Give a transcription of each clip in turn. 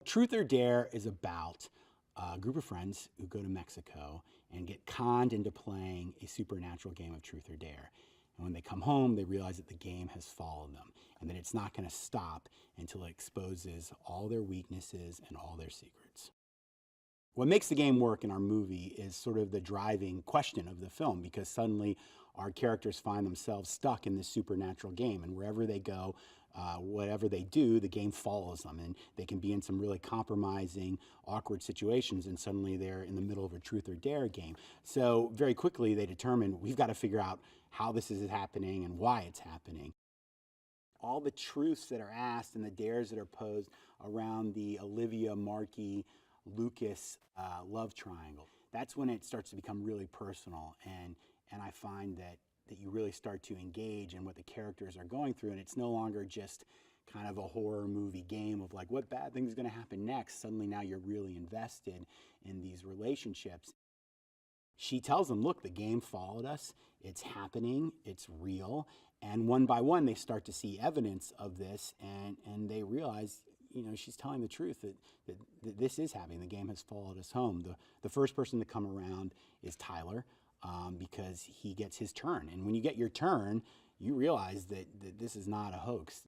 Truth or Dare is about a group of friends who go to Mexico and get conned into playing a supernatural game of Truth or Dare. And when they come home, they realize that the game has followed them and that it's not going to stop until it exposes all their weaknesses and all their secrets. What makes the game work in our movie is sort of the driving question of the film, because suddenly our characters find themselves stuck in this supernatural game, and wherever they go, whatever they do, the game follows them, and they can be in some really compromising, awkward situations, and suddenly they're in the middle of a Truth or Dare game. So very quickly they determine, we've got to figure out how this is happening and why it's happening. All the truths that are asked and the dares that are posed around the Olivia, Marky, Lucas love triangle, that's when it starts to become really personal, and I find that you really start to engage in what the characters are going through, and it's no longer just kind of a horror movie game of like, what bad thing is going to happen next. Suddenly now you're really invested in these relationships. She tells them, look, the game followed us, it's happening, it's real, and one by one they start to see evidence of this, and they realize, you know, she's telling the truth, that this is happening. The game has followed us home. The first person to come around is Tyler, because he gets his turn. And when you get your turn, you realize that this is not a hoax.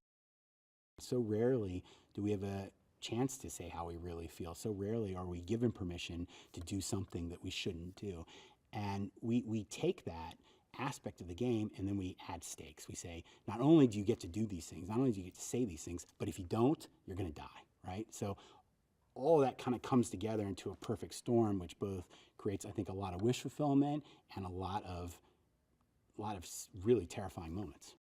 So rarely do we have a chance to say how we really feel. So rarely are we given permission to do something that we shouldn't do. And we take that aspect of the game and then we add stakes. We say, not only do you get to do these things, not only do you get to say these things, but if you don't, you're going to die, right? So all of that kind of comes together into a perfect storm, which both creates, I think, a lot of wish fulfillment and a lot of really terrifying moments.